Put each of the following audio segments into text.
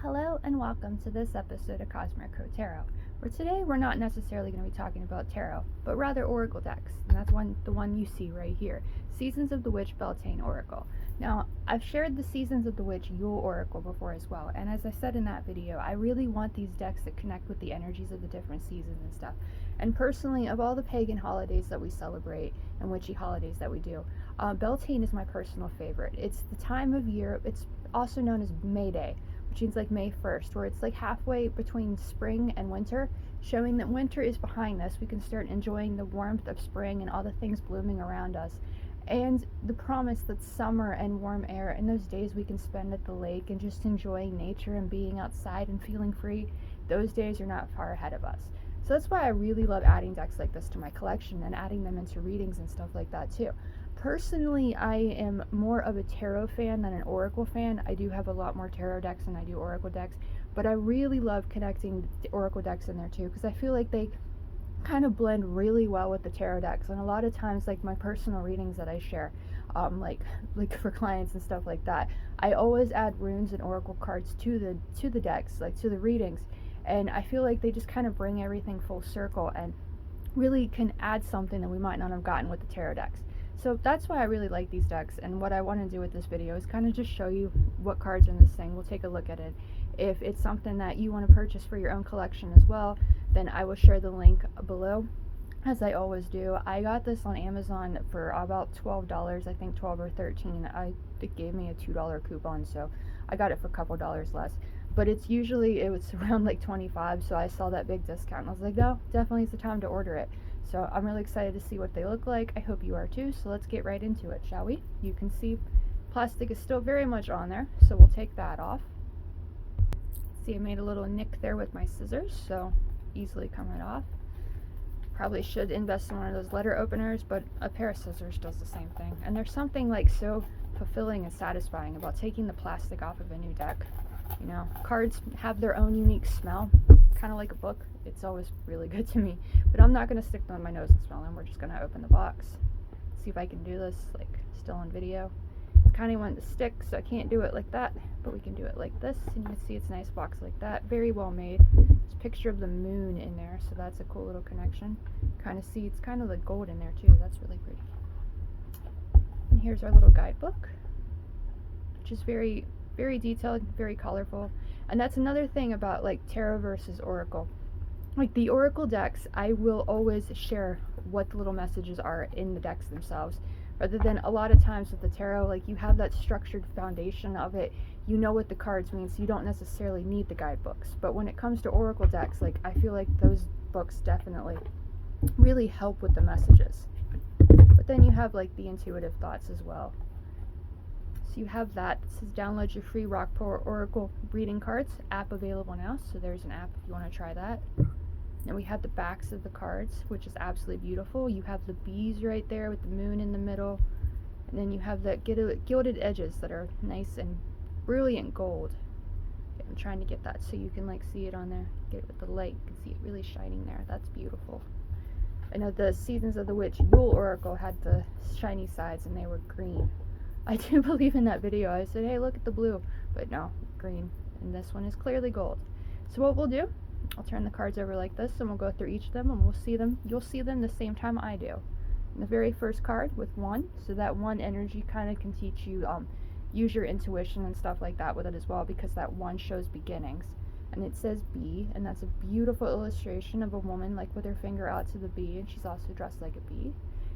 Hello and welcome to this episode of Cosmic Crow Tarot, where today we're not necessarily going to be talking about tarot, but rather oracle decks, and that's the one you see right here, Seasons of the Witch Beltane Oracle. Now, I've shared the Seasons of the Witch Yule Oracle before as well, and as I said in that video, I really want these decks to connect with the energies of the different seasons and stuff. And personally, of all the pagan holidays that we celebrate and witchy holidays that we do, Beltane is my personal favorite. It's the time of year, it's also known as May Day, which means like May 1st, where it's like halfway between spring and winter, showing that winter is behind us. We can start enjoying the warmth of spring and all the things blooming around us. And the promise that summer and warm air and those days we can spend at the lake and just enjoying nature and being outside and feeling free, those days are not far ahead of us. So that's why I really love adding decks like this to my collection and adding them into readings and stuff like that too. Personally, I am more of a tarot fan than an oracle fan. I do have a lot more tarot decks than I do oracle decks, but I really love connecting the oracle decks in there too, because I feel like they kind of blend really well with the tarot decks. And a lot of times, like my personal readings that I share, like for clients and stuff like that, I always add runes and oracle cards to the decks, like to the readings, and I feel like they just kind of bring everything full circle and really can add something that we might not have gotten with the tarot decks. So that's why I really like these decks, and what I want to do with this video is kind of just show you what cards are in this thing. We'll take a look at it. If it's something that you want to purchase for your own collection as well, then I will share the link below, as I always do. I got this on Amazon for about $12, I think 12 or 13. It gave me a $2 coupon, so I got it for a couple dollars less. But it was around like 25, so I saw that big discount and I was like, no, definitely is the time to order it. So I'm really excited to see what they look like. I hope you are too. So let's get right into it, shall we? You can see plastic is still very much on there, so we'll take that off. See, I made a little nick there with my scissors, so easily come right off. Probably should invest in one of those letter openers, but a pair of scissors does the same thing. And there's something like so fulfilling and satisfying about taking the plastic off of a new deck. You know, cards have their own unique smell, kind of like a book. It's always really good to me, but I'm not going to stick them in my nose and smell them. We're just going to open the box, see if I can do this like still on video. It's kind of wanting to stick, so I can't do it like that, but we can do it like this, and you can see it's a nice box like that, very well made. There's a picture of the moon in there, so that's a cool little connection. Kind of see it's kind of like gold in there too. That's really pretty. And here's our little guidebook, which is very detailed, very colorful. And that's another thing about like tarot versus oracle. Like the oracle decks, I will always share what the little messages are in the decks themselves, rather than a lot of times with the tarot, like you have that structured foundation of it, you know what the cards mean, so you don't necessarily need the guidebooks. But when it comes to oracle decks, like I feel like those books definitely really help with the messages. But then you have like the intuitive thoughts as well. So you have that. This says download your free Rockport Oracle reading cards app available now. So there's an app if you want to try that. Then we have the backs of the cards, which is absolutely beautiful. You have the bees right there with the moon in the middle. And then you have the gilded edges that are nice and brilliant gold. I'm trying to get that so you can like see it on there. Get it with the light. You can see it really shining there. That's beautiful. I know the Seasons of the Witch Yule Oracle had the shiny sides and they were green. I do believe in that video I said, hey, look at the blue, but no, green, and this one is clearly gold. So what we'll do, I'll turn the cards over like this, and we'll go through each of them, and we'll see them. You'll see them the same time I do. And the very first card with 1, so that 1 energy kind of can teach you, use your intuition and stuff like that with it as well, because that 1 shows beginnings. And it says bee, and that's a beautiful illustration of a woman like with her finger out to the bee, and she's also dressed like a bee.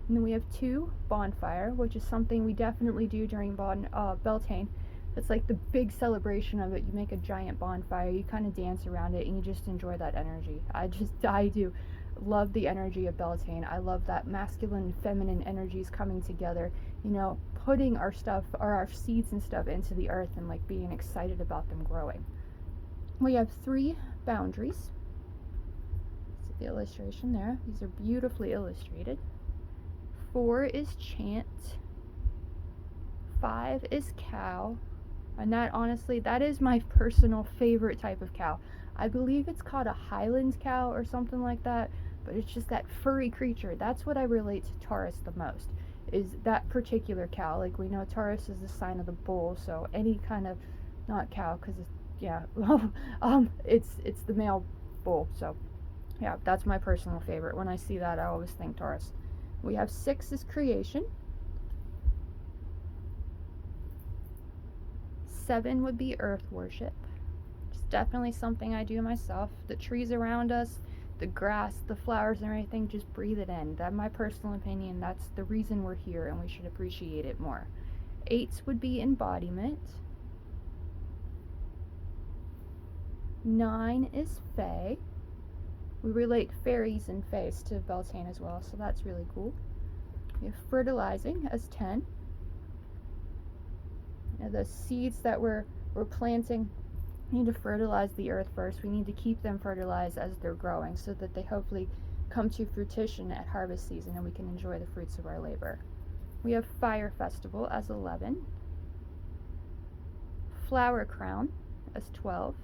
And then we have 2, bonfire, which is something we definitely do during Beltane. It's like the big celebration of it. You make a giant bonfire, you kind of dance around it, and you just enjoy that energy. I do love the energy of Beltane. I love that masculine and feminine energies coming together, you know, putting our stuff, or our seeds and stuff into the earth and like being excited about them growing. We have 3 boundaries. See the illustration there. These are beautifully illustrated. 4 is chant, 5 is cow, and that honestly, that is my personal favorite type of cow. I believe it's called a Highland cow or something like that, but it's just that furry creature. That's what I relate to Taurus the most, is that particular cow. Like we know Taurus is the sign of the bull, so any kind of, not cow, because yeah, it's the male bull. So yeah, that's my personal favorite. When I see that, I always think Taurus. We have 6 is creation. 7 would be earth worship. It's definitely something I do myself. The trees around us, the grass, the flowers, and everything, just breathe it in. That's my personal opinion. That's the reason we're here, and we should appreciate it more. 8 would be embodiment. 9 is fae. We relate fairies and fays to Beltane as well, so that's really cool. We have fertilizing as 10. The seeds that we're planting, we need to fertilize the earth first. We need to keep them fertilized as they're growing so that they hopefully come to fruition at harvest season and we can enjoy the fruits of our labor. We have fire festival as 11. Flower crown as 12.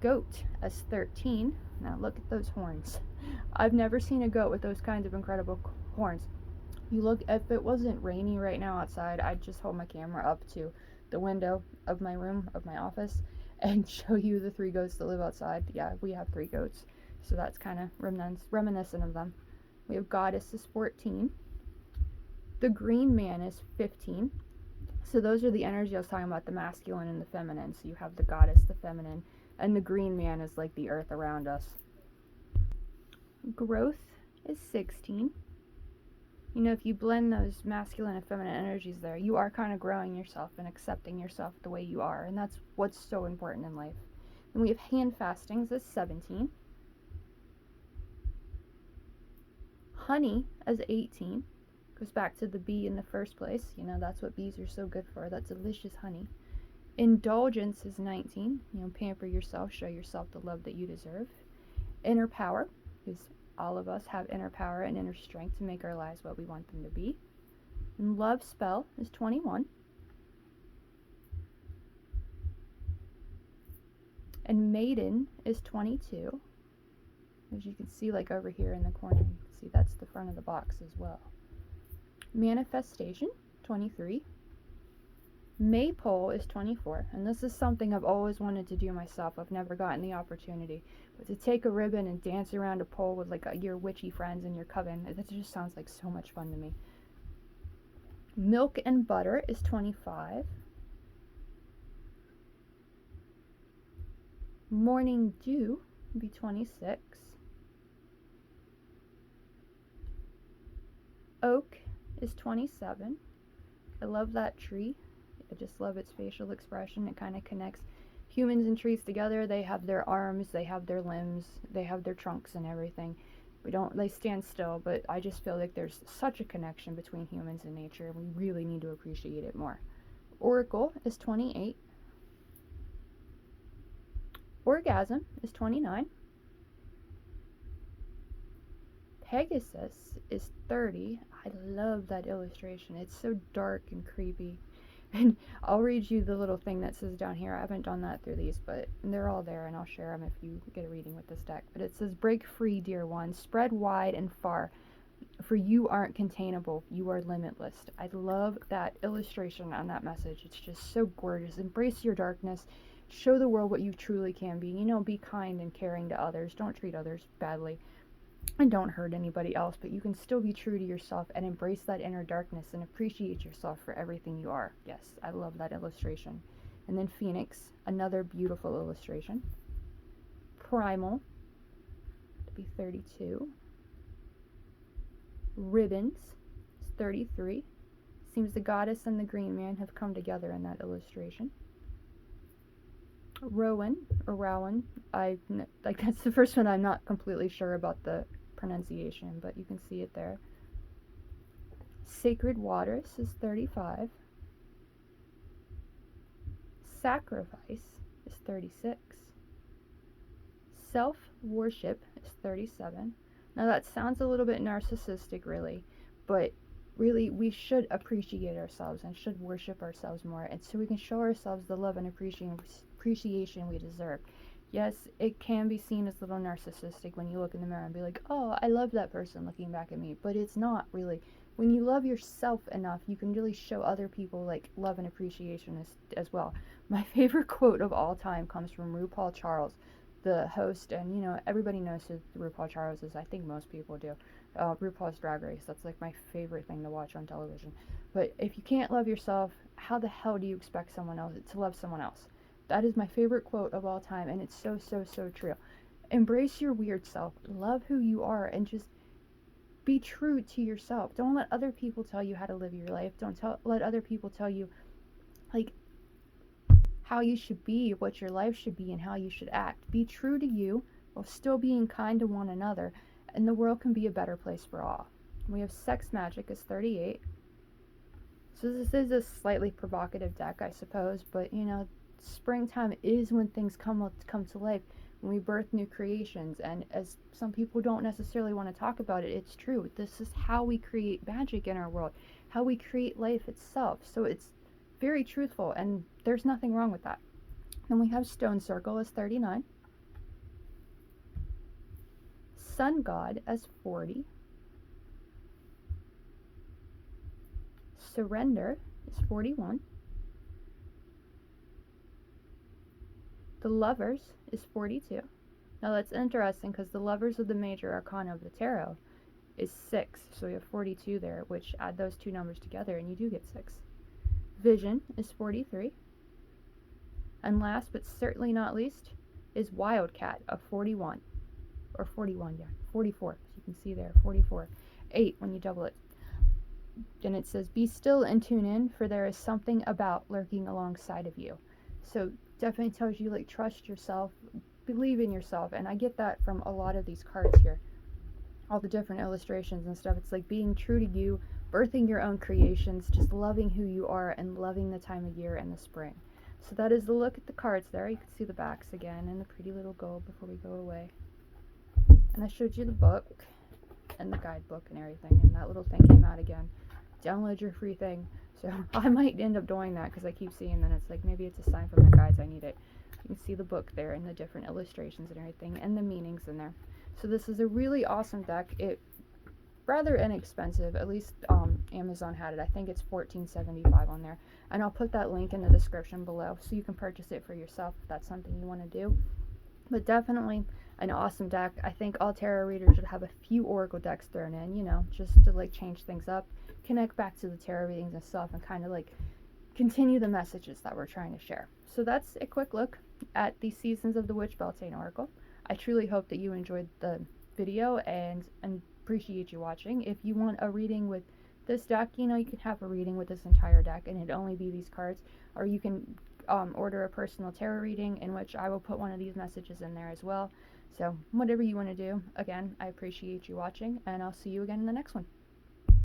Goat as 13. Now look at those horns. I've never seen a goat with those kinds of incredible horns. You look, if it wasn't rainy right now outside, I'd just hold my camera up to the window of my room, of my office, and show you the 3 goats that live outside. Yeah, we have 3 goats, so that's kind of reminiscent of them. We have goddess is 14. The green man is 15. So those are the energy I was talking about, the masculine and the feminine. So you have the goddess, the feminine, and the green man is like the earth around us. Growth is 16. You know, if you blend those masculine and feminine energies there, you are kind of growing yourself and accepting yourself the way you are, and that's what's so important in life. Then we have hand fastings as 17. Honey as 18. Goes back to the bee in the first place. You know, that's what bees are so good for, that delicious honey. Indulgence is 19. You know, pamper yourself, show yourself the love that you deserve. Inner power, because all of us have inner power and inner strength to make our lives what we want them to be. And love spell is 21. And maiden is 22. As you can see, like over here in the corner, you can see that's the front of the box as well. Manifestation, 23. Maypole is 24, and this is something I've always wanted to do myself. I've never gotten the opportunity, but to take a ribbon and dance around a pole with like your witchy friends and your coven, that just sounds like so much fun to me. Milk and butter is 25. Morning dew would be 26. Oak is 27. I love that tree. I just love its facial expression. It kind of connects humans and trees together. They have their arms, they have their limbs, they have their trunks and everything. They stand still, but I just feel like there's such a connection between humans and nature, and we really need to appreciate it more. Oracle is 28. Orgasm is 29. Pegasus is 30. I love that illustration. It's so dark and creepy. And I'll read you the little thing that says down here. I haven't done that through these, but they're all there, and I'll share them if you get a reading with this deck. But it says, break free, dear one. Spread wide and far, for you aren't containable. You are limitless. I love that illustration on that message. It's just so gorgeous. Embrace your darkness. Show the world what you truly can be. You know, be kind and caring to others. Don't treat others badly. And don't hurt anybody else, but you can still be true to yourself and embrace that inner darkness and appreciate yourself for everything you are. Yes, I love that illustration. And then Phoenix, another beautiful illustration. Primal, to be 32. Ribbons, is 33. Seems the goddess and the green man have come together in that illustration. Rowan, or Rowan, that's the first one. I'm not completely sure about the pronunciation, but you can see it there. Sacred Waters is 35. Sacrifice is 36. Self-worship is 37. Now that sounds a little bit narcissistic, really, but really we should appreciate ourselves and should worship ourselves more, and so we can show ourselves the love and appreciation we deserve. Yes, it can be seen as a little narcissistic when you look in the mirror and be like, oh, I love that person looking back at me, but it's not really. when you love yourself enough, you can really show other people like love and appreciation as well. My favorite quote of all time comes from RuPaul Charles, the host, and everybody knows who RuPaul Charles is. I think most people do. RuPaul's Drag Race. That's like my favorite thing to watch on television. But if you can't love yourself, how the hell do you expect someone else to love someone else? That is my favorite quote of all time, and it's so, so, so true. Embrace your weird self. Love who you are, and just be true to yourself. Don't let other people tell you how to live your life. Don't let other people tell you like how you should be, what your life should be, and how you should act. Be true to you while still being kind to one another, and the world can be a better place for all. We have Sex Magic is 38. So this is a slightly provocative deck, I suppose, but springtime is when things come to life, when we birth new creations, and as some people don't necessarily want to talk about it, it's true. This is how we create magic in our world, how we create life itself. So it's very truthful, and there's nothing wrong with that. Then we have Stone Circle as 39, Sun God as 40, Surrender is 41, the Lovers is 42. Now that's interesting because the Lovers of the major arcana of the tarot is 6, so we have 42 there, which add those two numbers together and you do get 6. Vision is 43. And last but certainly not least is Wildcat of 41. Or 41, yeah, 44. So you can see there, 44. 8 when you double it. And it says, be still and tune in, for there is something about lurking alongside of you. So definitely tells you, like, trust yourself, believe in yourself. And I get that from a lot of these cards here. All the different illustrations and stuff. It's like being true to you, birthing your own creations, just loving who you are and loving the time of year and the spring. So that is the look at the cards there. You can see the backs again and the pretty little gold before we go away. And I showed you the book and the guidebook and everything, and that little thing came out again. Download your free thing. So I might end up doing that because I keep seeing that. It's like maybe it's a sign from the guides I need it. You can see the book there and the different illustrations and everything and the meanings in there. So this is a really awesome deck. It rather inexpensive, at least Amazon had it. I think it's $14.75 on there, and I'll put that link in the description below so you can purchase it for yourself if that's something you want to do. But definitely an awesome deck. I think all tarot readers should have a few oracle decks thrown in, just to like change things up, connect back to the tarot readings and stuff, and kind of like continue the messages that we're trying to share. So that's a quick look at the Seasons of the Witch Beltane Oracle. I truly hope that you enjoyed the video and appreciate you watching. If you want a reading with this deck, you can have a reading with this entire deck and it'd only be these cards, or you can order a personal tarot reading in which I will put one of these messages in there as well. So whatever you want to do. Again, I appreciate you watching, and I'll see you again in the next one.